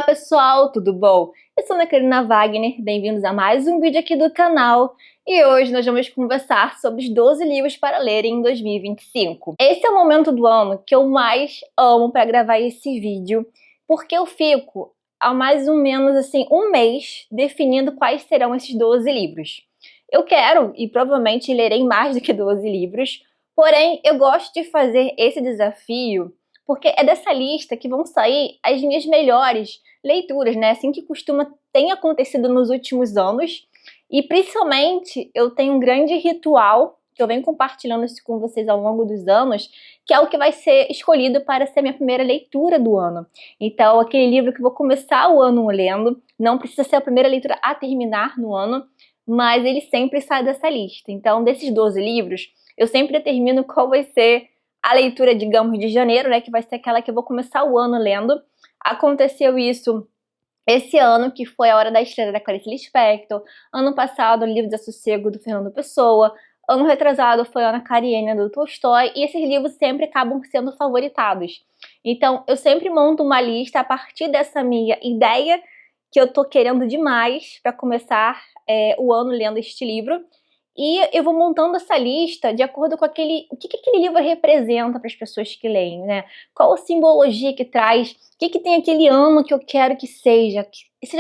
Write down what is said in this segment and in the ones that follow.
pessoal, tudo bom? Eu sou Ana Carolina Wagner, bem-vindos a mais um vídeo aqui do canal. E hoje nós vamos conversar sobre os 12 livros para ler em 2025. Esse é o momento do ano que eu mais amo para gravar esse vídeo, porque eu fico há mais ou menos assim um mês definindo quais serão esses 12 livros. Eu quero e provavelmente lerei mais do que 12 livros, porém eu gosto de fazer esse desafio porque é dessa lista que vão sair as minhas melhores leituras, né? Assim que tem acontecido nos últimos anos. E principalmente eu tenho um grande ritual, que eu venho compartilhando isso com vocês ao longo dos anos, que é o que vai ser escolhido para ser minha primeira leitura do ano. Então, aquele livro que eu vou começar o ano lendo, não precisa ser a primeira leitura a terminar no ano, mas ele sempre sai dessa lista. Então, desses 12 livros, eu sempre determino qual vai ser a leitura, digamos, de janeiro, né, que vai ser aquela que eu vou começar o ano lendo. Aconteceu isso esse ano, que foi a hora da estreia da Clarice Lispector. Ano passado, o Livro de Sossego, do Fernando Pessoa. Ano retrasado foi Ana Karenina, do Tolstói. E esses livros sempre acabam sendo favoritados. Então, eu sempre monto uma lista a partir dessa minha ideia, que eu tô querendo demais para começar o ano lendo este livro. E eu vou montando essa lista de acordo com o que aquele livro representa para as pessoas que leem, né? Qual a simbologia que traz, o que tem aquele ano que eu quero que seja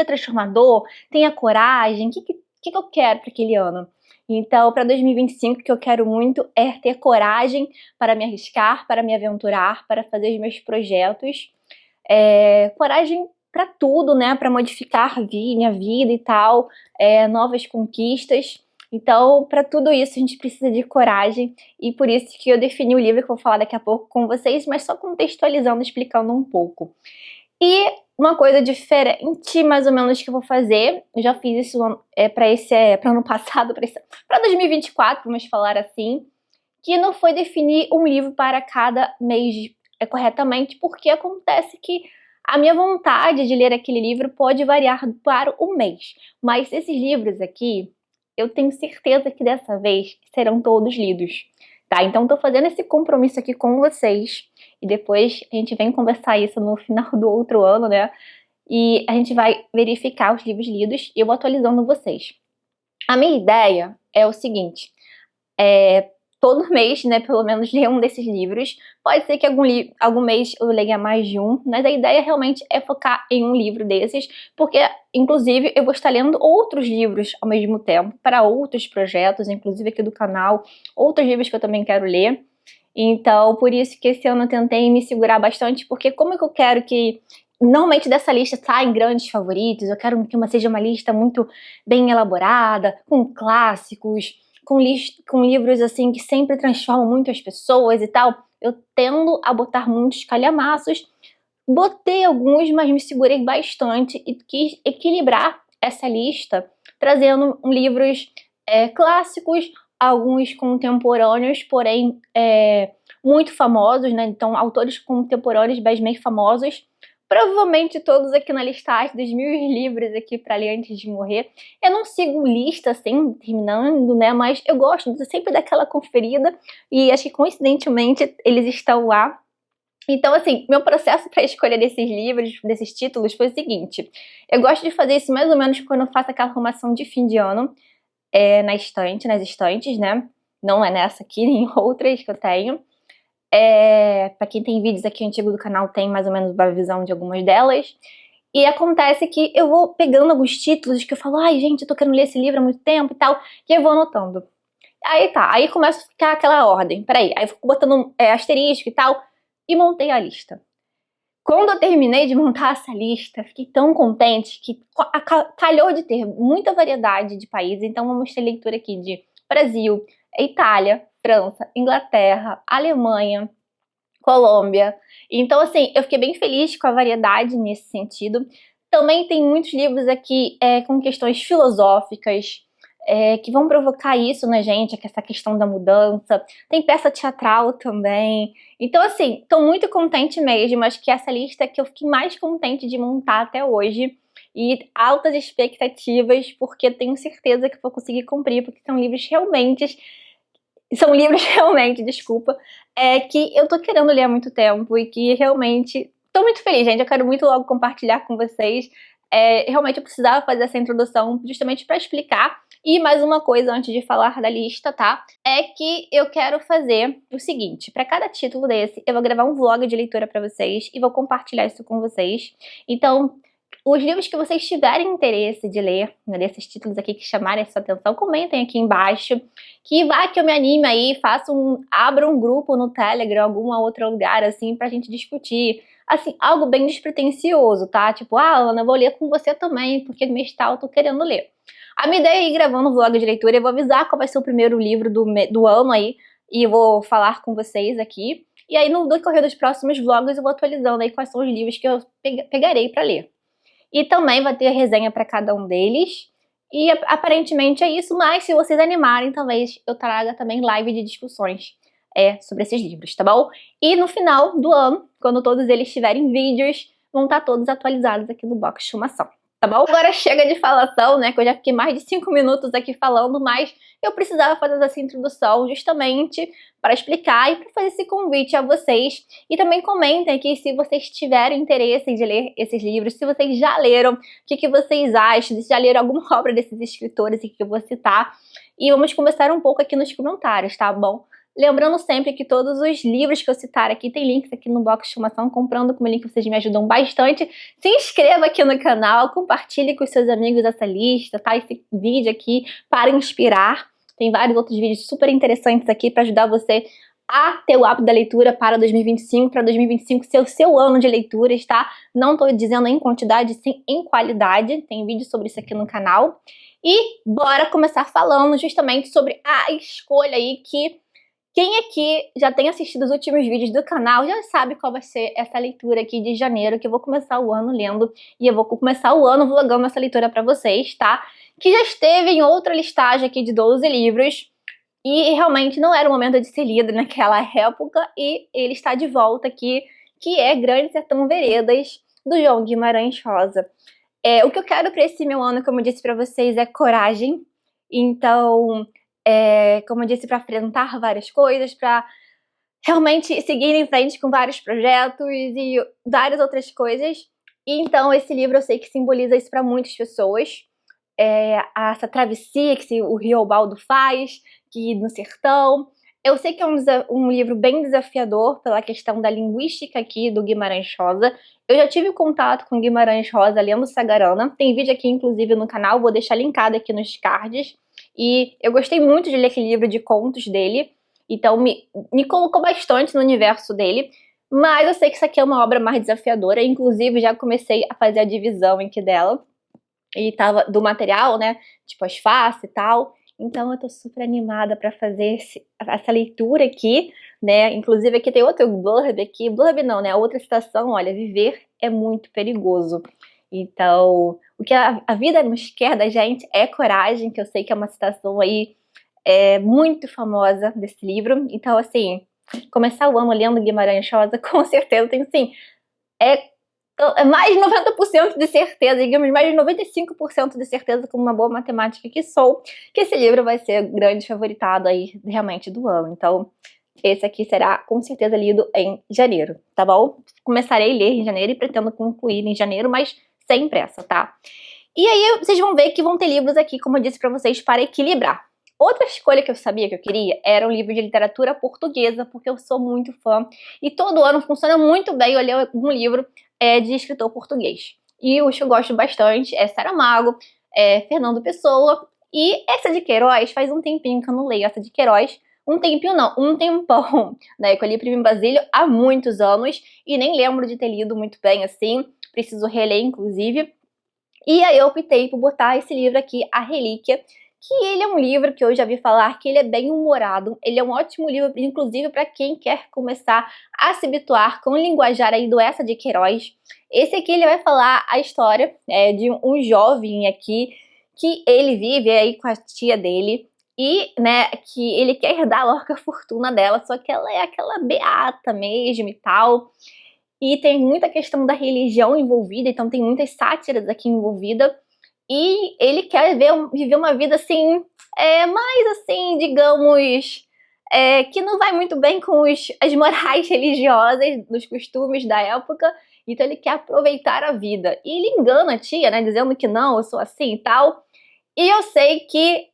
transformador, tenha coragem, o que eu quero para aquele ano. Então, para 2025, o que eu quero muito é ter coragem para me arriscar, para me aventurar, para fazer os meus projetos. Coragem para tudo, né? Para modificar minha vida e tal, novas conquistas. Então, para tudo isso, a gente precisa de coragem, e por isso que eu defini o livro que eu vou falar daqui a pouco com vocês, mas só contextualizando, explicando um pouco. E uma coisa diferente, mais ou menos, que eu vou fazer, eu já fiz isso para ano passado, para 2024, vamos falar assim, que não foi definir um livro para cada mês corretamente, porque acontece que a minha vontade de ler aquele livro pode variar para o mês, mas esses livros aqui, eu tenho certeza que dessa vez serão todos lidos, tá? Então tô fazendo esse compromisso aqui com vocês e depois a gente vem conversar isso no final do outro ano, né? E a gente vai verificar os livros lidos e eu vou atualizando vocês. A minha ideia é o seguinte, todo mês, né, pelo menos ler um desses livros. Pode ser que algum mês eu leia mais de um, mas a ideia realmente é focar em um livro desses, porque, inclusive, eu vou estar lendo outros livros ao mesmo tempo, para outros projetos, inclusive aqui do canal, outros livros que eu também quero ler. Então, por isso que esse ano eu tentei me segurar bastante, porque como é que eu quero que normalmente dessa lista saem grandes favoritos, eu quero que seja uma lista muito bem elaborada, com clássicos, com livros assim que sempre transformam muito as pessoas e tal. Eu tendo a botar muitos calhamaços, botei alguns, mas me segurei bastante e quis equilibrar essa lista, trazendo livros clássicos, alguns contemporâneos, porém muito famosos, né? Então, autores contemporâneos, mas meio famosos. Provavelmente todos aqui na listagem dos 1000 livros aqui para ler antes de morrer. Eu não sigo lista assim, terminando, né? Mas eu gosto de sempre dar aquela conferida e acho que coincidentemente eles estão lá. Então, assim, meu processo para escolher desses livros, desses títulos, foi o seguinte. Eu gosto de fazer isso mais ou menos quando eu faço aquela arrumação de fim de ano nas estantes, né? Não é nessa aqui, nem outras que eu tenho. Pra quem tem vídeos aqui antigos do canal, tem mais ou menos uma visão de algumas delas. E acontece que eu vou pegando alguns títulos que eu falo, ai gente, eu tô querendo ler esse livro há muito tempo e tal, e eu vou anotando. Aí começa a ficar aquela ordem, peraí, aí eu fico botando asterisco e tal, e montei a lista. Quando eu terminei de montar essa lista, fiquei tão contente que calhou de ter muita variedade de países, então vamos ter leitura aqui de Brasil, Itália, França, Inglaterra, Alemanha, Colômbia. Então, assim, eu fiquei bem feliz com a variedade nesse sentido. Também tem muitos livros aqui com questões filosóficas, que vão provocar isso na gente, essa questão da mudança. Tem peça teatral também. Então, assim, tô muito contente mesmo. Acho que essa lista é que eu fiquei mais contente de montar até hoje. E altas expectativas, porque tenho certeza que vou conseguir cumprir, porque são livros realmente, desculpa, que eu tô querendo ler há muito tempo e que realmente Tô muito feliz, gente. Eu quero muito logo compartilhar com vocês. Realmente eu precisava fazer essa introdução justamente para explicar. E mais uma coisa antes de falar da lista, tá? É que eu quero fazer o seguinte: para cada título desse, eu vou gravar um vlog de leitura para vocês e vou compartilhar isso com vocês. Então, os livros que vocês tiverem interesse de ler, né, desses títulos aqui que chamarem a sua atenção, comentem aqui embaixo. Que vai que eu me anime aí, abra um grupo no Telegram, algum outro lugar, assim, pra gente discutir. Assim, algo bem despretensioso, tá? Tipo, Ana, eu vou ler com você também, porque no mês tal eu tô querendo ler. A minha ideia é ir gravando um vlog de leitura, eu vou avisar qual vai ser o primeiro livro do ano aí, e eu vou falar com vocês aqui. E aí, no decorrer dos próximos vlogs, eu vou atualizando aí quais são os livros que eu pegarei pra ler. E também vai ter resenha para cada um deles. E aparentemente é isso, mas se vocês animarem, talvez eu traga também live de discussões sobre esses livros, tá bom? E no final do ano, quando todos eles tiverem vídeos, vão estar todos atualizados aqui no box de chumação. Tá bom? Agora chega de falação, né? Que eu já fiquei mais de 5 minutos aqui falando, mas eu precisava fazer essa introdução justamente para explicar e para fazer esse convite a vocês. E também comentem aqui se vocês tiverem interesse de ler esses livros, se vocês já leram, o que vocês acham, se já leram alguma obra desses escritores que eu vou citar. E vamos conversar um pouco aqui nos comentários, tá bom? Lembrando sempre que todos os livros que eu citar aqui tem links aqui no box de informação. Comprando com o link vocês me ajudam bastante. Se inscreva aqui no canal, compartilhe com os seus amigos essa lista, tá? Esse vídeo aqui para inspirar. Tem vários outros vídeos super interessantes aqui para ajudar você a ter o hábito da leitura para 2025, para 2025 ser o seu ano de leituras, tá? Não tô dizendo em quantidade, sim em qualidade. Tem vídeo sobre isso aqui no canal. E bora começar falando justamente sobre a escolha aí que quem aqui já tem assistido os últimos vídeos do canal já sabe qual vai ser essa leitura aqui de janeiro, que eu vou começar o ano lendo e eu vou começar o ano vlogando essa leitura pra vocês, tá? Que já esteve em outra listagem aqui de 12 livros e realmente não era o momento de ser lido naquela época e ele está de volta aqui, que é Grande Sertão Veredas, do João Guimarães Rosa. O que eu quero pra esse meu ano, como eu disse pra vocês, é coragem. Então, como eu disse, para enfrentar várias coisas, para realmente seguir em frente com vários projetos e várias outras coisas. E então esse livro eu sei que simboliza isso para muitas pessoas. Essa travessia que o Riobaldo faz, que no sertão. Eu sei que é um livro bem desafiador pela questão da linguística aqui do Guimarães Rosa. Eu já tive contato com Guimarães Rosa lendo Sagarana. Tem vídeo aqui, inclusive, no canal. Vou deixar linkado aqui nos cards. E eu gostei muito de ler aquele livro de contos dele. Então me colocou bastante no universo dele. Mas eu sei que isso aqui é uma obra mais desafiadora. Inclusive, já comecei a fazer a divisão aqui dela. E tava do material, né? Tipo as faces e tal. Então eu tô super animada pra fazer essa leitura aqui, né? Inclusive aqui tem outro blurb aqui. Blurb não, né? Outra citação, olha, viver é muito perigoso. Então, o que a vida nos quer da gente é coragem, que eu sei que é uma citação aí muito famosa desse livro. Então, assim, começar o ano lendo Guimarães Rosa, com certeza, tem assim, mais de 90% de certeza, digamos, mais de 95% de certeza, com uma boa matemática que sou, que esse livro vai ser o grande favoritado aí, realmente, do ano. Então, esse aqui será, com certeza, lido em janeiro, tá bom? Começarei a ler em janeiro e pretendo concluir em janeiro, mas sem pressa, tá? E aí, vocês vão ver que vão ter livros aqui, como eu disse pra vocês, para equilibrar. Outra escolha que eu sabia que eu queria era um livro de literatura portuguesa, porque eu sou muito fã. E todo ano funciona muito bem eu ler um livro de escritor português. E os que eu gosto bastante é Saramago, Fernando Pessoa. E essa de Queiroz, faz um tempinho que eu não leio essa de Queiroz. Um tempinho não, um tempão, né? Que eu li Primo Basílio há muitos anos e nem lembro de ter lido muito bem assim. Preciso reler, inclusive. E aí eu optei por botar esse livro aqui, A Relíquia, que ele é um livro que eu já vi falar que ele é bem humorado. Ele é um ótimo livro, inclusive, para quem quer começar a se habituar com o linguajar aí do Essa de Queiroz. Esse aqui ele vai falar a história de um jovem aqui que ele vive aí com a tia dele e, né, que ele quer herdar logo a fortuna dela, só que ela é aquela beata mesmo e tal. E tem muita questão da religião envolvida, então tem muitas sátiras aqui envolvidas. E ele quer viver uma vida assim, mais assim, digamos, que não vai muito bem com as morais religiosas, dos costumes da época. Então ele quer aproveitar a vida. E ele engana a tia, né, dizendo que não, eu sou assim e tal. E eu sei que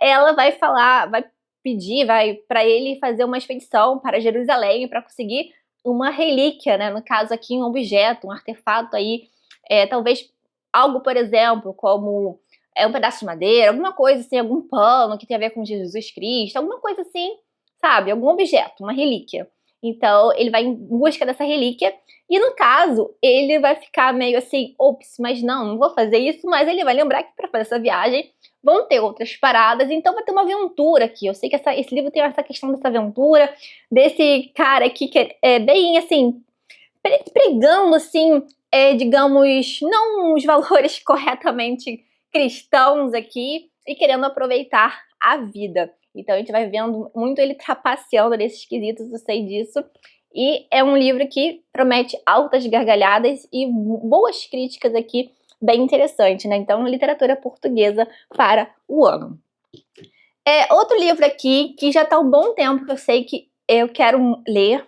ela vai falar, vai pedir, vai para ele fazer uma expedição para Jerusalém para conseguir uma relíquia, né? No caso aqui, um objeto, um artefato aí, talvez algo, por exemplo, como um pedaço de madeira, alguma coisa assim, algum pano que tem a ver com Jesus Cristo, alguma coisa assim, sabe? Algum objeto, uma relíquia. Então, ele vai em busca dessa relíquia e, no caso, ele vai ficar meio assim, ops, mas não vou fazer isso, mas ele vai lembrar que para fazer essa viagem vão ter outras paradas, então vai ter uma aventura aqui. Eu sei que esse livro tem essa questão dessa aventura, desse cara aqui que é bem, assim, pregando, assim, digamos, não os valores corretamente cristãos aqui e querendo aproveitar a vida. Então a gente vai vendo muito ele trapaceando nesses quesitos, eu sei disso. E é um livro que promete altas gargalhadas e boas críticas aqui, bem interessante, né? Então, literatura portuguesa para o ano. Outro livro aqui, que já está há um bom tempo que eu sei que eu quero ler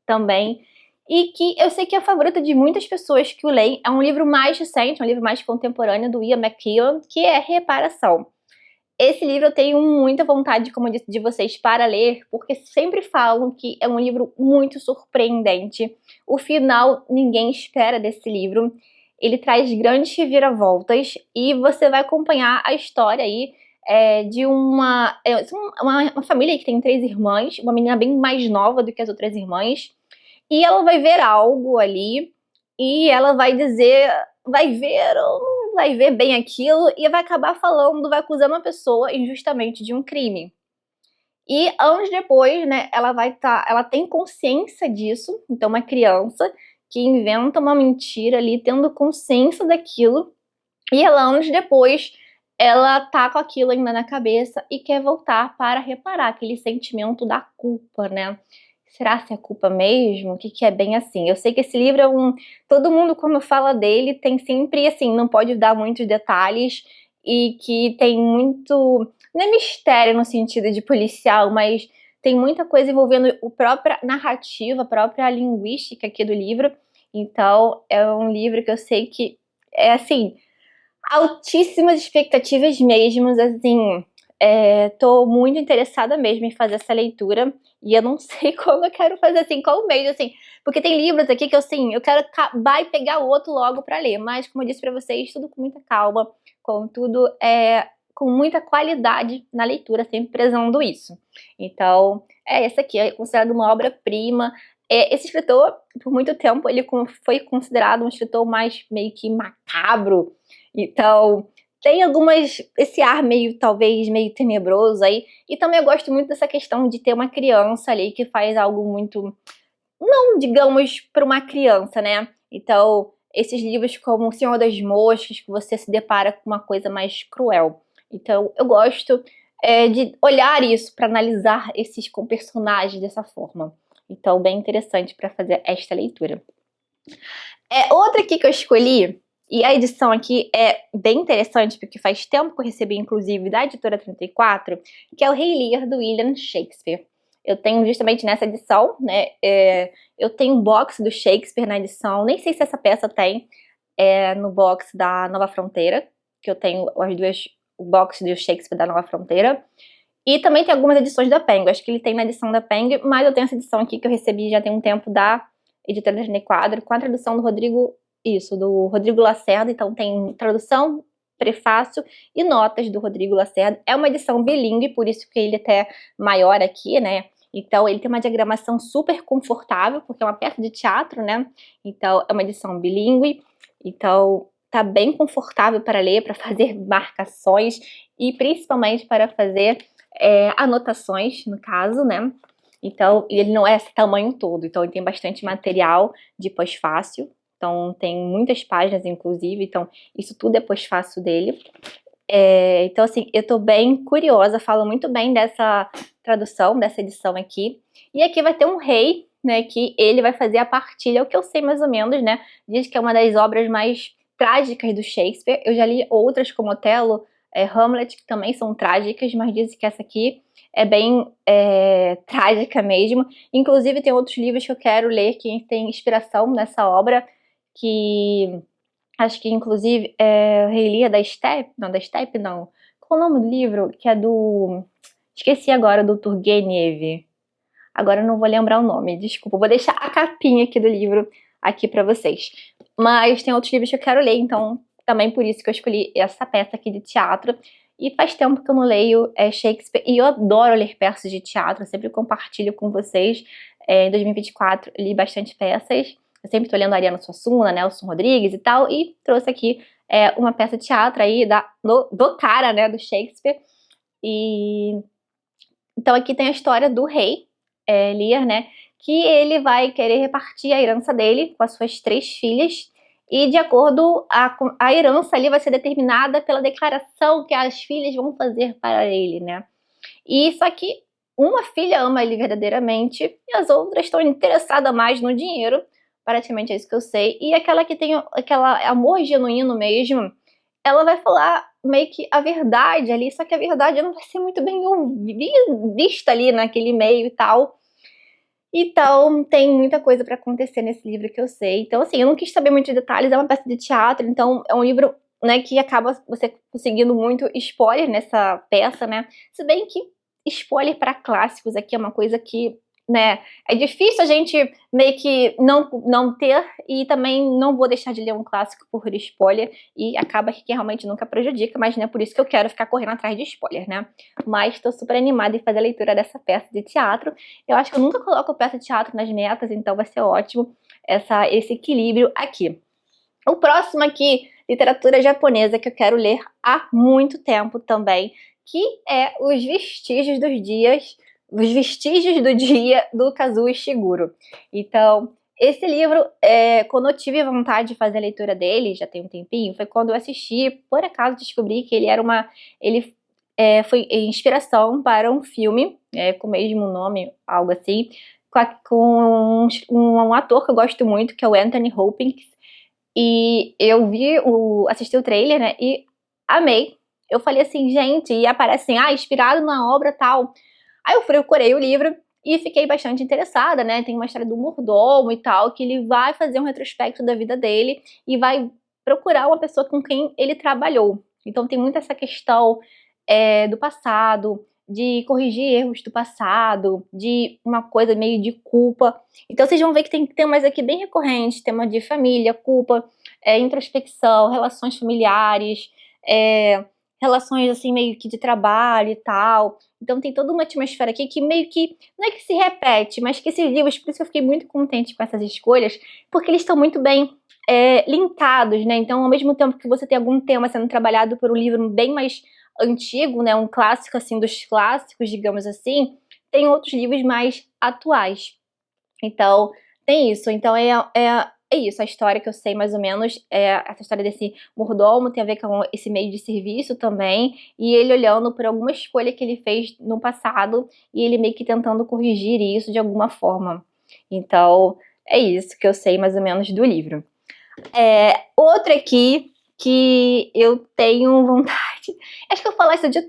também, e que eu sei que é a favorita de muitas pessoas que o leem. É um livro mais recente, um livro mais contemporâneo do Ian McEwan, que é Reparação. Esse livro eu tenho muita vontade, como eu disse, de vocês para ler, porque sempre falam que é um livro muito surpreendente. O final ninguém espera desse livro. Ele traz grandes reviravoltas e você vai acompanhar a história aí de uma família que tem 3 irmãs, uma menina bem mais nova do que as outras irmãs, e ela vai ver algo ali e ela vai dizer, vai ver ou não vai ver bem aquilo e vai acabar falando, vai acusar uma pessoa injustamente de um crime. E anos depois, né, ela tem consciência disso, então uma criança que inventa uma mentira ali, tendo consciência daquilo, e ela anos depois, ela tá com aquilo ainda na cabeça e quer voltar para reparar aquele sentimento da culpa, né? Será que é culpa mesmo? O que é bem assim? Eu sei que esse livro é todo mundo quando fala dele tem sempre, assim, não pode dar muitos detalhes e que tem muito, não é mistério no sentido de policial, mas tem muita coisa envolvendo a própria narrativa, a própria linguística aqui do livro. Então, é um livro que eu sei que é, assim, altíssimas expectativas mesmo, assim, tô muito interessada mesmo em fazer essa leitura e eu não sei como eu quero fazer, assim, qual mês, assim, porque tem livros aqui que assim, eu quero acabar e pegar outro logo pra ler, mas como eu disse pra vocês, tudo com muita calma, contudo, com muita qualidade na leitura, sempre prezando isso. Então, essa aqui é considerada uma obra-prima. Esse escritor, por muito tempo, ele foi considerado um escritor mais meio que macabro, então tem esse ar meio, talvez, meio tenebroso aí. E também eu gosto muito dessa questão de ter uma criança ali que faz algo muito, não digamos para uma criança, né? Então, esses livros como O Senhor das Moscas, que você se depara com uma coisa mais cruel. Então, eu gosto de olhar isso, para analisar esses com personagens dessa forma. Então, bem interessante para fazer esta leitura. Outra aqui que eu escolhi, e a edição aqui é bem interessante, porque faz tempo que eu recebi, inclusive, da editora 34, que é o Rei Lear, do William Shakespeare. Eu tenho justamente nessa edição, né, eu tenho um box do Shakespeare na edição, nem sei se essa peça tem no box da Nova Fronteira, que eu tenho o box do Shakespeare da Nova Fronteira, e também tem algumas edições da Penguin, acho que ele tem na edição da Penguin, mas eu tenho essa edição aqui que eu recebi já tem um tempo da editora 34, com a tradução do Rodrigo Lacerda, então tem tradução, prefácio e notas do Rodrigo Lacerda. É uma edição bilíngue, por isso que ele é até maior aqui, né? Então ele tem uma diagramação super confortável, porque é uma peça de teatro, né? Então é uma edição bilíngue, então tá bem confortável para ler, para fazer marcações e principalmente para fazer anotações, no caso, né? Então ele não é esse tamanho todo, então ele tem bastante material de pós-fácil. Então, tem muitas páginas, inclusive, então isso tudo é pós-fácil dele. Então, assim, eu tô bem curiosa, falo muito bem dessa tradução, dessa edição aqui. E aqui vai ter um rei, né, que ele vai fazer a partilha, o que eu sei mais ou menos, né, diz que é uma das obras mais trágicas do Shakespeare. Eu já li outras como Otelo, Hamlet, que também são trágicas, mas dizem que essa aqui é bem trágica mesmo. Inclusive, tem outros livros que eu quero ler que tem inspiração nessa obra, que acho que inclusive é o Rei Lear da Steppe, não. Qual o nome do livro? Que é do... Esqueci agora, do Turgenev. Agora eu não vou lembrar o nome, desculpa. Vou deixar a capinha aqui do livro aqui pra vocês. Mas tem outros livros que eu quero ler, então também por isso que eu escolhi essa peça aqui de teatro. E faz tempo que eu não leio Shakespeare, e eu adoro ler peças de teatro, eu sempre compartilho com vocês. Em 2024 li bastante peças, eu sempre tô lendo Ariano Suassuna, Nelson Rodrigues e tal, e trouxe aqui uma peça de teatro aí do cara, né, do Shakespeare. E então aqui tem a história do rei Lear, né, que ele vai querer repartir a herança dele com as suas 3 filhas, e de acordo, a herança ali vai ser determinada pela declaração que as filhas vão fazer para ele, né. E só que uma filha ama ele verdadeiramente e as outras estão interessadas mais no dinheiro, praticamente é isso que eu sei, e aquela que tem aquele amor genuíno mesmo, ela vai falar meio que a verdade ali, só que a verdade não vai ser muito bem vista ali naquele meio e tal. Então, tem muita coisa pra acontecer nesse livro que eu sei. Então, assim, eu não quis saber muitos detalhes, é uma peça de teatro, então é um livro, né, que acaba você conseguindo muito spoiler nessa peça, né? Se bem que spoiler pra clássicos aqui é uma coisa que, né, é difícil a gente meio que não ter, e também não vou deixar de ler um clássico por spoiler, e acaba que realmente nunca prejudica, mas não é por isso que eu quero ficar correndo atrás de spoiler, né? Mas tô super animada em fazer a leitura dessa peça de teatro. Eu acho que eu nunca coloco peça de teatro nas metas, então vai ser ótimo esse equilíbrio aqui. O próximo aqui, literatura japonesa, que eu quero ler há muito tempo também, que é Os Vestígios do Dia, do Kazuo Ishiguro. Então, esse livro, quando eu tive vontade de fazer a leitura dele, já tem um tempinho, foi quando eu assisti, por acaso descobri que ele foi inspiração para um filme, com o mesmo nome, algo assim, com um ator que eu gosto muito, que é o Anthony Hopkins, e eu assisti o trailer, né, e amei. Eu falei assim, gente, e aparece assim, inspirado na obra tal. Aí eu procurei o livro e fiquei bastante interessada, né? Tem uma história do mordomo e tal, que ele vai fazer um retrospecto da vida dele e vai procurar uma pessoa com quem ele trabalhou. Então tem muito essa questão do passado, de corrigir erros do passado, de uma coisa meio de culpa. Então vocês vão ver que tem temas aqui bem recorrentes, tema de família, culpa, introspecção, relações familiares, relações assim meio que de trabalho e tal. Então tem toda uma atmosfera aqui que meio que, não é que se repete, mas que esses livros, por isso que eu fiquei muito contente com essas escolhas, porque eles estão muito bem linkados, né? Então ao mesmo tempo que você tem algum tema sendo trabalhado por um livro bem mais antigo, né? Um clássico assim dos clássicos, digamos assim, tem outros livros mais atuais. Então tem isso, então é isso, a história que eu sei mais ou menos, essa história desse mordomo tem a ver com esse meio de serviço também, e ele olhando por alguma escolha que ele fez no passado, e ele meio que tentando corrigir isso de alguma forma. Então, é isso que eu sei mais ou menos do livro. Outro aqui, que eu tenho vontade, acho que eu falo isso de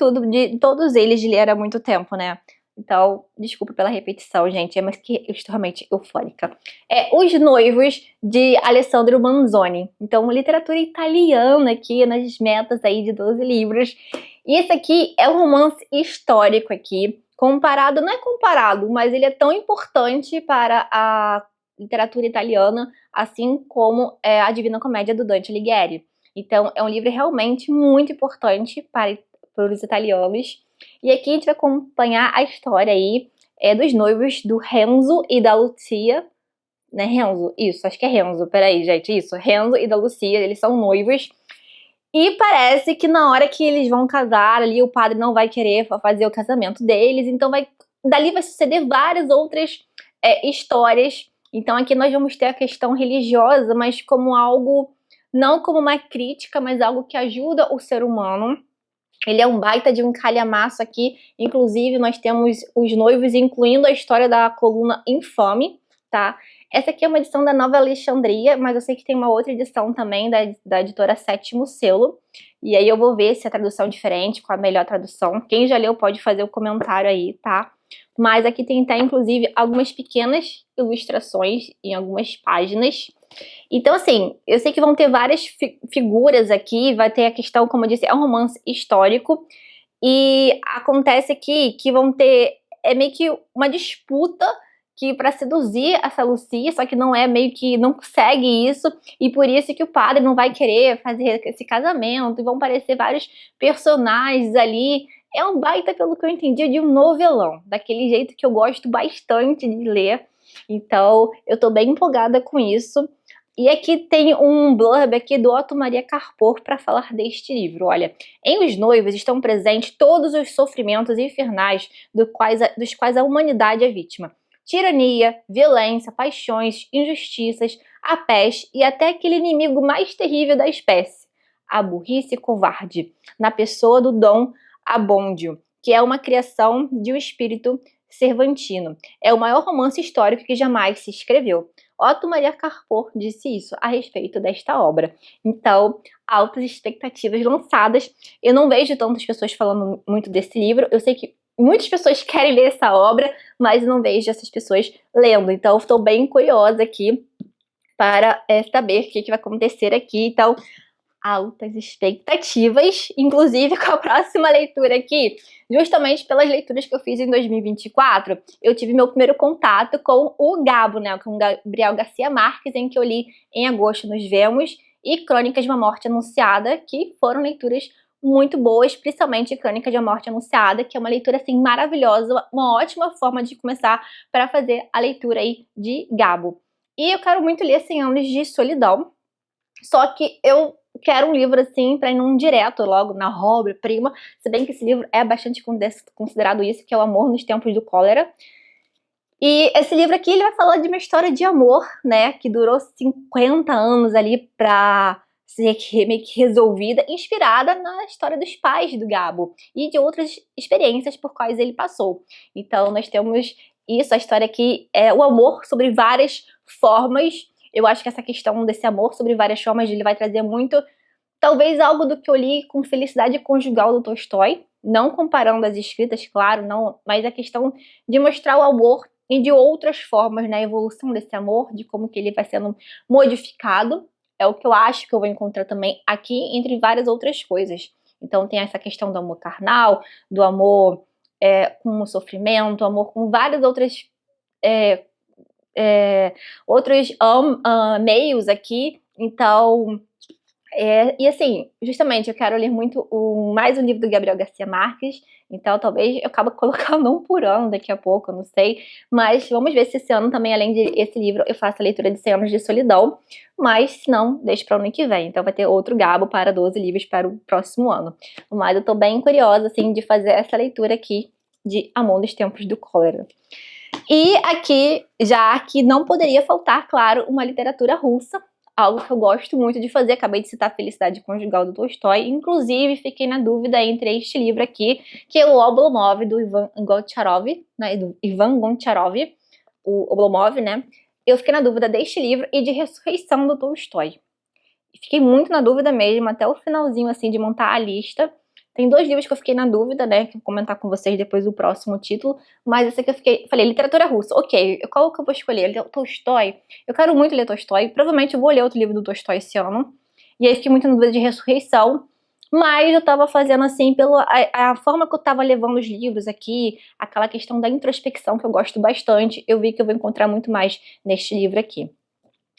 todos eles de ler há muito tempo, né? Então, desculpa pela repetição, gente, mas que eu estou realmente eufórica. Os Noivos, de Alessandro Manzoni. Então, literatura italiana aqui nas metas aí de 12 livros. E esse aqui é um romance histórico aqui, comparado, não é comparado, mas ele é tão importante para a literatura italiana, assim como a Divina Comédia do Dante Alighieri. Então, é um livro realmente muito importante para os italianos. E aqui a gente vai acompanhar a história aí dos noivos do Renzo e da Lucia, né, Renzo? Isso, acho que é Renzo, peraí, gente, isso, Renzo e da Lucia, eles são noivos. E parece que na hora que eles vão casar ali, o padre não vai querer fazer o casamento deles, então dali vai suceder várias outras histórias. Então aqui nós vamos ter a questão religiosa, mas como algo, não como uma crítica, mas algo que ajuda o ser humano. Ele é um baita de um calhamaço aqui, inclusive nós temos os noivos, incluindo a história da coluna Infame, tá? Essa aqui é uma edição da Nova Alexandria, mas eu sei que tem uma outra edição também da editora Sétimo Selo, e aí eu vou ver se a tradução é diferente, qual a melhor tradução. Quem já leu pode fazer o comentário aí, tá? Mas aqui tem até, inclusive, algumas pequenas ilustrações em algumas páginas. Então, assim, eu sei que vão ter várias figuras aqui, vai ter a questão, como eu disse, é um romance histórico, e acontece aqui que vão ter, é meio que uma disputa que para seduzir essa Lucy, só que não é meio que, não consegue isso, e por isso que o padre não vai querer fazer esse casamento, e vão aparecer vários personagens ali. É um baita, pelo que eu entendi, de um novelão, daquele jeito que eu gosto bastante de ler, então eu tô bem empolgada com isso. E aqui tem um blurb aqui do Otto Maria Carpor para falar deste livro. Olha, em Os Noivos estão presentes todos os sofrimentos infernais dos quais a humanidade é vítima. Tirania, violência, paixões, injustiças, a peste e até aquele inimigo mais terrível da espécie, a burrice covarde, na pessoa do Dom Abbondio, que é uma criação de um espírito cervantino. É o maior romance histórico que jamais se escreveu. Otto Maria Carpor disse isso a respeito desta obra. Então, altas expectativas lançadas. Eu não vejo tantas pessoas falando muito desse livro. Eu sei que muitas pessoas querem ler essa obra, mas eu não vejo essas pessoas lendo. Então, eu estou bem curiosa aqui para saber o que vai acontecer aqui. Então, altas expectativas, inclusive com a próxima leitura aqui, justamente pelas leituras que eu fiz em 2024, eu tive meu primeiro contato com o Gabo, né, com o Gabriel Garcia Marques, em que eu li Em Agosto Nos Vemos e Crônicas de uma Morte Anunciada, que foram leituras muito boas, principalmente Crônicas de uma Morte Anunciada, que é uma leitura assim maravilhosa, uma ótima forma de começar para fazer a leitura aí de Gabo. E eu quero muito ler 100 Anos de Solidão, só que eu quero um livro assim para ir num direto logo na obra-prima, se bem que esse livro é bastante considerado isso, que é O Amor nos Tempos do Cólera. E esse livro aqui, ele vai falar de uma história de amor, né, que durou 50 anos ali pra ser meio que resolvida, inspirada na história dos pais do Gabo e de outras experiências por quais ele passou. Então nós temos isso, a história aqui é o amor sobre várias formas. Eu acho que essa questão desse amor sobre várias formas, ele vai trazer muito, talvez algo do que eu li com Felicidade Conjugal do Tolstói, não comparando as escritas, claro, não, mas a questão de mostrar o amor e de outras formas, né, a evolução desse amor, de como que ele vai sendo modificado, é o que eu acho que eu vou encontrar também aqui, entre várias outras coisas. Então tem essa questão do amor carnal, do amor com o sofrimento, amor com várias outras outros meios aqui. Então, e assim, justamente eu quero ler muito mais um livro do Gabriel Garcia Marques, então talvez eu acabe colocando um por ano daqui a pouco, eu não sei, mas vamos ver se esse ano também, além desse livro, eu faço a leitura de 100 Anos de Solidão, mas se não, deixo para o ano que vem, então vai ter outro Gabo para 12 livros para o próximo ano. Mas eu tô bem curiosa, assim, de fazer essa leitura aqui de Amor nos Tempos do Cólera. E aqui, já que não poderia faltar, claro, uma literatura russa, algo que eu gosto muito de fazer. Acabei de citar Felicidade Conjugal do Tolstói, inclusive fiquei na dúvida entre este livro aqui, que é o Oblomov, do Ivan Goncharov, né, do Ivan Goncharov, o Oblomov, né? Eu fiquei na dúvida deste livro e de Ressurreição do Tolstói. Fiquei muito na dúvida mesmo, até o finalzinho, assim, de montar a lista. Tem 2 livros que eu fiquei na dúvida, né, que eu vou comentar com vocês depois do próximo título, mas esse aqui eu falei, literatura russa, ok, qual que eu vou escolher? Tolstói? Eu quero muito ler Tolstói, provavelmente eu vou ler outro livro do Tolstói esse ano, e aí fiquei muito na dúvida de Ressurreição, mas eu tava fazendo assim, a forma que eu tava levando os livros aqui, aquela questão da introspecção que eu gosto bastante, eu vi que eu vou encontrar muito mais neste livro aqui.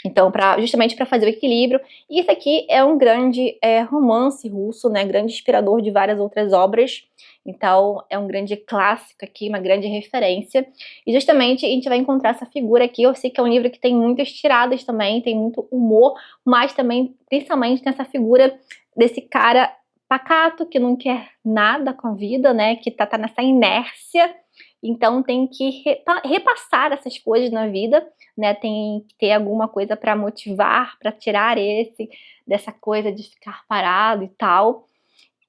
Então, justamente para fazer o equilíbrio. E isso aqui é um grande romance russo, né? Grande inspirador de várias outras obras. Então, é um grande clássico aqui, uma grande referência. E justamente a gente vai encontrar essa figura aqui. Eu sei que é um livro que tem muitas tiradas também, tem muito humor, mas também, principalmente, tem essa figura desse cara pacato, que não quer nada com a vida, né? Que tá nessa inércia. Então tem que repassar essas coisas na vida, né? Tem que ter alguma coisa para motivar, para tirar dessa coisa de ficar parado e tal.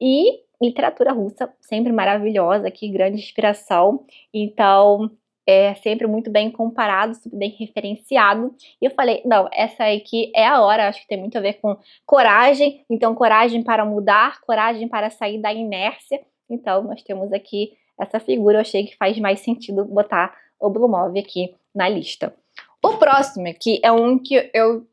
E literatura russa, sempre maravilhosa, aqui, grande inspiração. Então, é sempre muito bem comparado, super bem referenciado. E eu falei, não, essa aqui é a hora, acho que tem muito a ver com coragem. Então, coragem para mudar, coragem para sair da inércia. Então, nós temos aqui essa figura, eu achei que faz mais sentido botar Oblomov aqui na lista. O próximo aqui é um que eu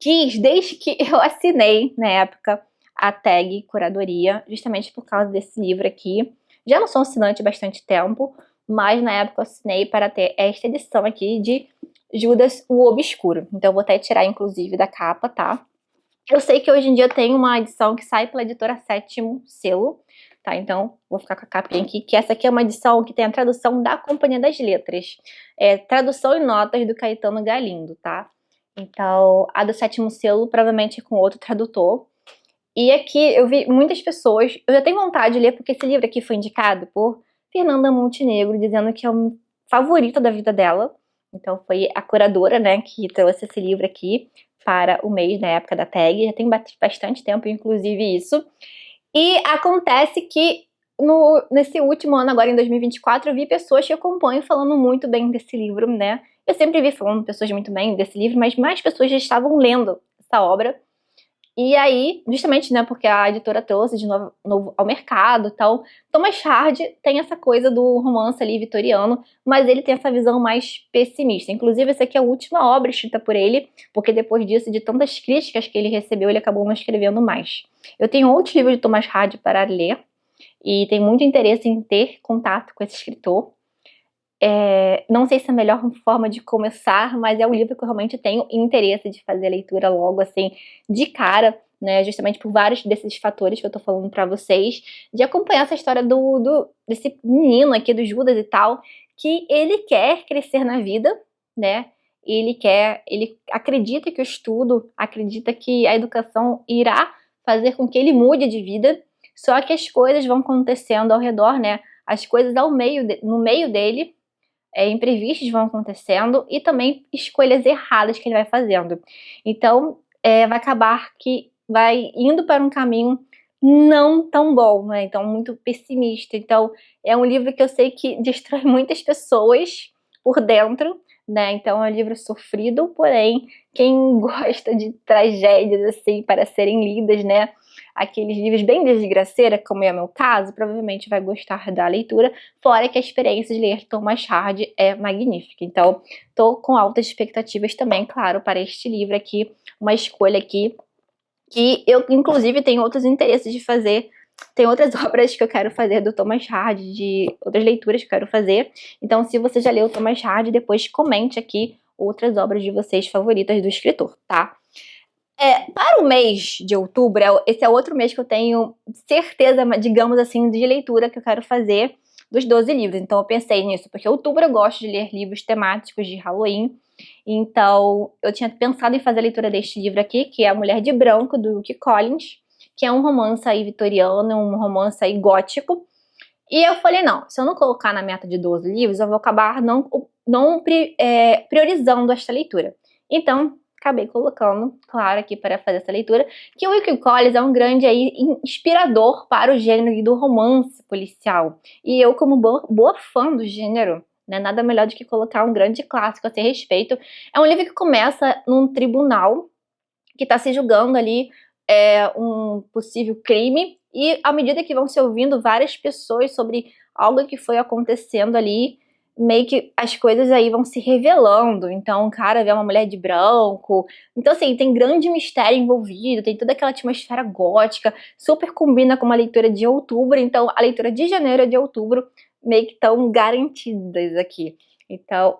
quis desde que eu assinei, na época, a tag Curadoria, justamente por causa desse livro aqui. Já não sou assinante há bastante tempo, mas na época eu assinei para ter esta edição aqui de Judas o Obscuro. Então eu vou até tirar, inclusive, da capa, tá? Eu sei que hoje em dia tem uma edição que sai pela editora Sétimo Selo, tá? Então, vou ficar com a capinha aqui, que essa aqui é uma edição que tem a tradução da Companhia das Letras. É tradução e notas do Caetano Galindo, tá? Então, a do Sétimo Selo provavelmente é com outro tradutor. E aqui eu vi muitas pessoas, eu já tenho vontade de ler, porque esse livro aqui foi indicado por Fernanda Montenegro, dizendo que é o favorito da vida dela. Então, foi a curadora, né, que trouxe esse livro aqui para o mês, na época da tag, já tem bastante tempo, inclusive, isso. E acontece que nesse último ano, agora em 2024, eu vi pessoas que eu acompanho falando muito bem desse livro, né? Eu sempre vi falando pessoas muito bem desse livro, mas mais pessoas já estavam lendo essa obra. E aí, justamente, né, porque a editora trouxe de novo ao mercado e tal, Thomas Hardy tem essa coisa do romance ali vitoriano, mas ele tem essa visão mais pessimista. Inclusive, essa aqui é a última obra escrita por ele, porque depois disso, de tantas críticas que ele recebeu, ele acabou não escrevendo mais. Eu tenho outros livros de Thomas Hardy para ler, e tenho muito interesse em ter contato com esse escritor. Não sei se é a melhor forma de começar, mas é um livro que eu realmente tenho interesse de fazer a leitura logo, assim, de cara, né, justamente por vários desses fatores que eu tô falando pra vocês, de acompanhar essa história desse menino aqui, do Judas e tal, que ele quer crescer na vida, né, ele acredita que o estudo, acredita que a educação irá fazer com que ele mude de vida, só que as coisas vão acontecendo ao redor, né, as coisas no meio dele, imprevistos vão acontecendo e também escolhas erradas que ele vai fazendo. Então, vai acabar que vai indo para um caminho não tão bom, né? Então, muito pessimista. Então, é um livro que eu sei que destrói muitas pessoas por dentro, né? Então, é um livro sofrido, porém, quem gosta de tragédias, assim, para serem lidas, né? Aqueles livros bem desgraceira, como é o meu caso, provavelmente vai gostar da leitura, fora que a experiência de ler Thomas Hardy é magnífica. Então, tô com altas expectativas também, claro, para este livro aqui, uma escolha aqui, que eu, inclusive, tenho outros interesses de fazer. Tem outras obras que eu quero fazer do Thomas Hardy, de outras leituras que eu quero fazer. Então, se você já leu Thomas Hardy, depois comente aqui outras obras de vocês favoritas do escritor, tá? Para o mês de outubro, esse é outro mês que eu tenho certeza, digamos assim, de leitura que eu quero fazer dos 12 livros. Então eu pensei nisso, porque em outubro eu gosto de ler livros temáticos de Halloween. Então eu tinha pensado em fazer a leitura deste livro aqui, que é A Mulher de Branco, do Wilkie Collins, que é um romance aí vitoriano, um romance aí gótico. E eu falei, não, se eu não colocar na meta de 12 livros, eu vou acabar não priorizando esta leitura. Então, acabei colocando, claro, aqui para fazer essa leitura, que o Wilkie Collins é um grande aí inspirador para o gênero do romance policial. E eu, como boa fã do gênero, né, nada melhor do que colocar um grande clássico a seu respeito. É um livro que começa num tribunal que está se julgando ali um possível crime, e à medida que vão se ouvindo várias pessoas sobre algo que foi acontecendo ali, meio que as coisas aí vão se revelando. Então o cara vê uma mulher de branco, então assim, tem grande mistério envolvido, tem toda aquela atmosfera gótica, super combina com uma leitura de outubro. Então a leitura de janeiro e de outubro meio que estão garantidas aqui. Então,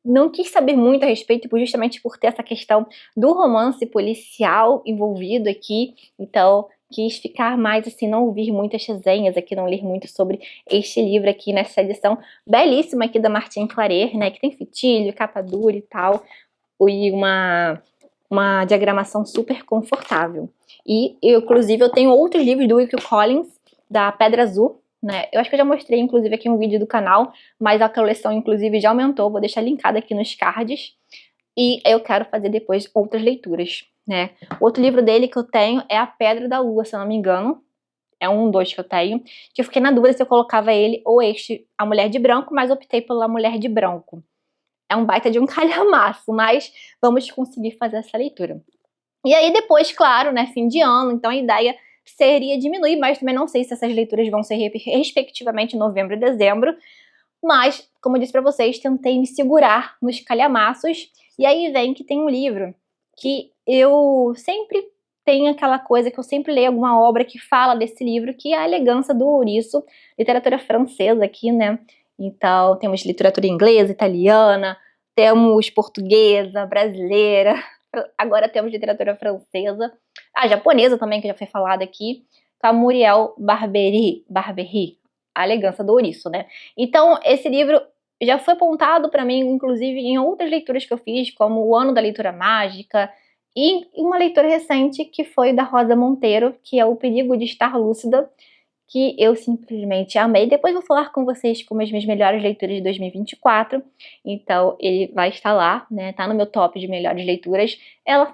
não quis saber muito a respeito, justamente por ter essa questão do romance policial envolvido aqui. Então, quis ficar mais assim, não ouvir muitas resenhas aqui, não ler muito sobre este livro aqui nessa edição belíssima aqui da Martine Claret, né? Que tem fitilho, capa dura e tal, e uma diagramação super confortável. E, inclusive, eu tenho outros livros do Wilkie Collins, da Pedra Azul, né? Eu acho que eu já mostrei, inclusive, aqui um vídeo do canal, mas a coleção, inclusive, já aumentou. Vou deixar linkado aqui nos cards. E eu quero fazer depois outras leituras, né? Outro livro dele que eu tenho é A Pedra da Lua, se eu não me engano. É dos que eu tenho. Que eu fiquei na dúvida se eu colocava ele ou A Mulher de Branco, mas optei pela Mulher de Branco. É um baita de um calhamaço, mas vamos conseguir fazer essa leitura. E aí depois, claro, né, fim de ano, então a ideia seria diminuir, mas também não sei se essas leituras vão ser respectivamente em novembro e dezembro. Mas, como eu disse pra vocês, tentei me segurar nos calhamaços. E aí vem que tem um livro que eu sempre tenho aquela coisa que eu sempre leio alguma obra que fala desse livro, que é A Elegância do Ouriço, literatura francesa aqui, né? Então, temos literatura inglesa, italiana, temos portuguesa, brasileira, agora temos literatura francesa, japonesa também, que já foi falada aqui, com a Muriel Barbery, A Elegância do Ouriço, né? Então, esse livro já foi apontado para mim, inclusive, em outras leituras que eu fiz, como o Ano da Leitura Mágica, e uma leitura recente que foi da Rosa Monteiro, que é O Perigo de Estar Lúcida, que eu simplesmente amei. Depois vou falar com vocês como as minhas melhores leituras de 2024. Então, ele vai estar lá, né? Tá no meu top de melhores leituras. Ela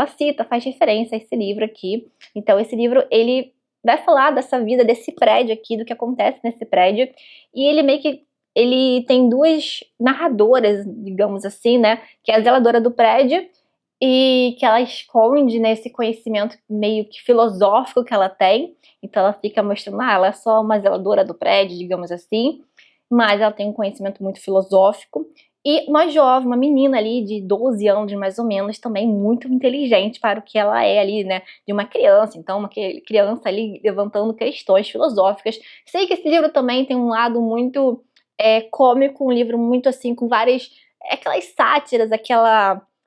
cita, faz referência a esse livro aqui. Então, esse livro, ele vai falar dessa vida, desse prédio aqui, do que acontece nesse prédio. E ele meio que ele tem duas narradoras, digamos assim, né? Que é a zeladora do prédio e que ela esconde, né, esse conhecimento meio que filosófico que ela tem. Então ela fica mostrando, ela é só uma zeladora do prédio, digamos assim, mas ela tem um conhecimento muito filosófico. E uma jovem, uma menina ali de 12 anos mais ou menos, também muito inteligente para o que ela é ali, né, de uma criança. Então uma criança ali levantando questões filosóficas. Sei que esse livro também tem um lado muito cômico, um livro muito assim, com várias, aquelas sátiras,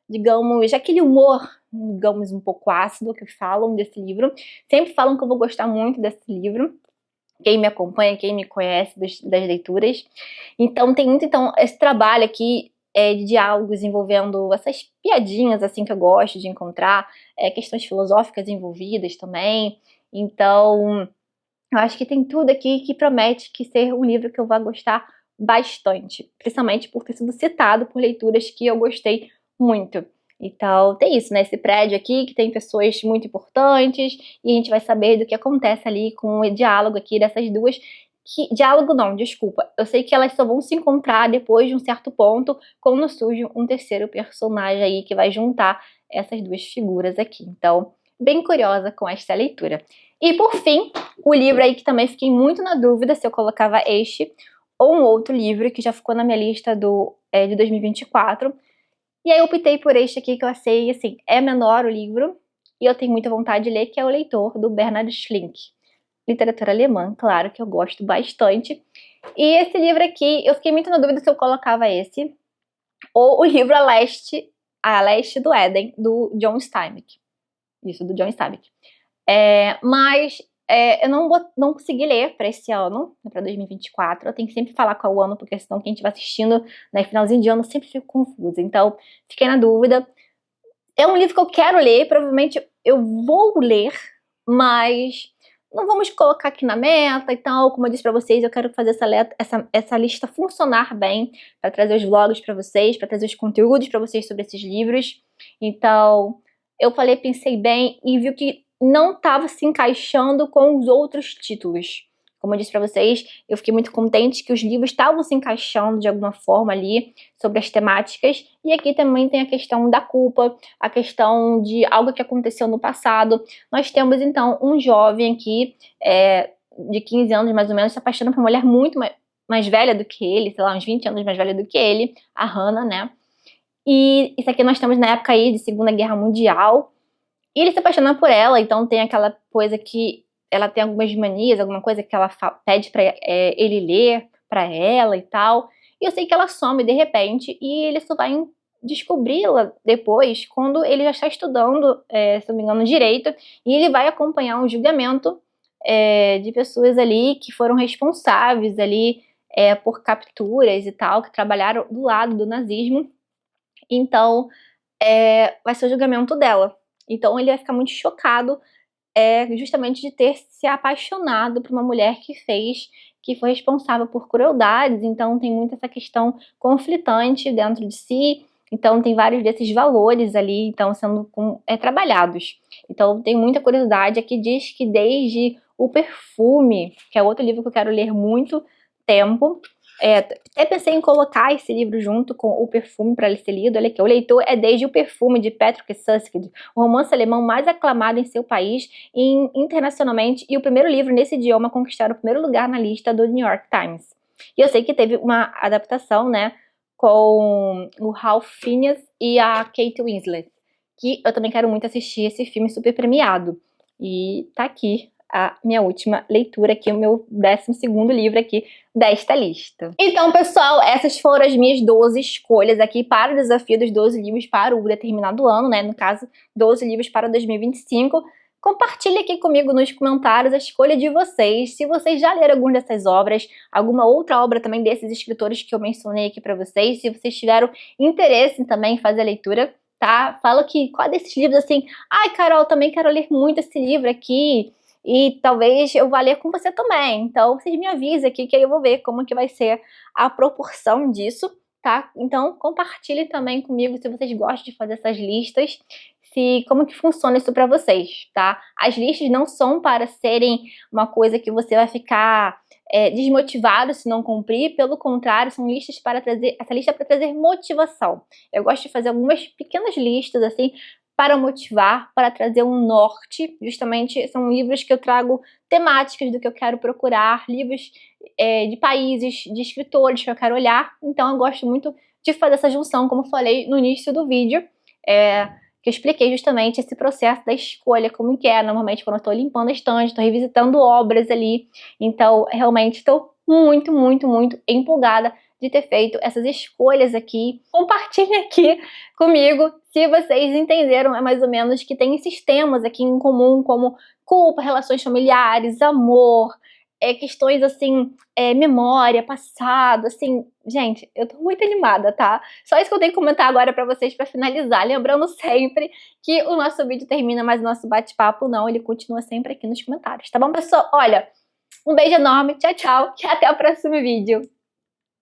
digamos, aquele humor, digamos, um pouco ácido que falam desse livro. Sempre falam que eu vou gostar muito desse livro. Quem me acompanha, quem me conhece das leituras. Então, tem muito esse trabalho aqui de diálogos envolvendo essas piadinhas, assim, que eu gosto de encontrar. Questões filosóficas envolvidas também. Então, eu acho que tem tudo aqui que promete que ser um livro que eu vou gostar bastante. Principalmente por ter sido citado por leituras que eu gostei muito. Então, tem isso, né? Esse prédio aqui que tem pessoas muito importantes e a gente vai saber do que acontece ali com o diálogo aqui dessas duas. Diálogo não, desculpa. Eu sei que elas só vão se encontrar depois de um certo ponto, quando surge um terceiro personagem aí que vai juntar essas duas figuras aqui. Então, bem curiosa com esta leitura. E por fim, o livro aí que também fiquei muito na dúvida se eu colocava este ou um outro livro que já ficou na minha lista de 2024. E aí eu optei por este aqui que eu achei, assim, é menor o livro e eu tenho muita vontade de ler, que é O Leitor, do Bernhard Schlink. Literatura alemã, claro, que eu gosto bastante. E esse livro aqui, eu fiquei muito na dúvida se eu colocava esse ou o livro A Leste do Éden, do John Steinbeck. Isso, do John Steinbeck. Mas eu não consegui ler para esse ano, para 2024. Eu tenho que sempre falar qual o ano, porque senão quem estiver assistindo no finalzinho de ano eu sempre fico confusa. Então, fiquei na dúvida. É um livro que eu quero ler, provavelmente eu vou ler, mas não vamos colocar aqui na meta e tal. Como eu disse para vocês, eu quero fazer essa lista funcionar bem, para trazer os vlogs para vocês, para trazer os conteúdos para vocês sobre esses livros. Então, eu pensei bem e vi que não estava se encaixando com os outros títulos. Como eu disse para vocês, eu fiquei muito contente que os livros estavam se encaixando de alguma forma ali sobre as temáticas. E aqui também tem a questão da culpa, a questão de algo que aconteceu no passado. Nós temos então um jovem aqui, de 15 anos mais ou menos, se apaixonando por uma mulher muito mais velha do que ele, sei lá, uns 20 anos mais velha do que ele, a Hannah, né? E isso aqui nós estamos na época aí de Segunda Guerra Mundial. E ele se apaixona por ela, então tem aquela coisa que ela tem algumas manias, alguma coisa que ela pede pra ele ler pra ela e tal. E eu sei que ela some de repente e ele só vai descobri-la depois, quando ele já está estudando, se não me engano, direito, e ele vai acompanhar um julgamento de pessoas ali que foram responsáveis ali por capturas e tal, que trabalharam do lado do nazismo. Então, vai ser o julgamento dela. Então ele vai ficar muito chocado justamente de ter se apaixonado por uma mulher que foi responsável por crueldades. Então tem muito essa questão conflitante dentro de si. Então tem vários desses valores ali sendo trabalhados. Então tem muita curiosidade. Aqui diz que desde O Perfume, que é outro livro que eu quero ler muito tempo. Até pensei em colocar esse livro junto com O Perfume para ele ser lido. Olha aqui, O Leitor é desde O Perfume, de Patrick Susskind, o romance alemão mais aclamado em seu país e internacionalmente, e o primeiro livro nesse idioma a conquistar o primeiro lugar na lista do New York Times. E eu sei que teve uma adaptação, né, com o Ralph Fiennes e a Kate Winslet. que eu também quero muito assistir esse filme super premiado. E tá aqui a minha última leitura aqui, o meu 12º livro aqui desta lista. Então, pessoal, essas foram as minhas 12 escolhas aqui para o desafio dos 12 livros para o determinado ano, né? No caso, 12 livros para 2025. Compartilhe aqui comigo nos comentários a escolha de vocês, se vocês já leram alguma dessas obras, alguma outra obra também desses escritores que eu mencionei aqui para vocês, se vocês tiveram interesse também em fazer a leitura, tá? Fala que qual desses livros assim, ai Carol, também quero ler muito esse livro aqui, e talvez eu vá ler com você também. Então vocês me avisem aqui que aí eu vou ver como que vai ser a proporção disso, tá? Então compartilhem também comigo se vocês gostam de fazer essas listas, como que funciona isso para vocês, tá? As listas não são para serem uma coisa que você vai ficar desmotivado se não cumprir, pelo contrário, são listas para trazer, essa lista é para trazer motivação. Eu gosto de fazer algumas pequenas listas assim, para motivar, para trazer um norte, justamente são livros que eu trago temáticas do que eu quero procurar, livros de países, de escritores que eu quero olhar, então eu gosto muito de fazer essa junção, como eu falei no início do vídeo, que eu expliquei justamente esse processo da escolha, como que é, normalmente quando eu estou limpando a estante, estou revisitando obras ali, então realmente estou muito, muito, muito empolgada de ter feito essas escolhas aqui. Compartilhe aqui comigo se vocês entenderam mais ou menos que tem esses temas aqui em comum, como culpa, relações familiares, amor, questões assim, memória, passado, assim, gente, eu tô muito animada, tá? Só isso que eu tenho que comentar agora pra vocês pra finalizar, lembrando sempre que o nosso vídeo termina, mas o nosso bate-papo não, ele continua sempre aqui nos comentários, tá bom, pessoal? Olha, um beijo enorme, tchau, tchau, e até o próximo vídeo.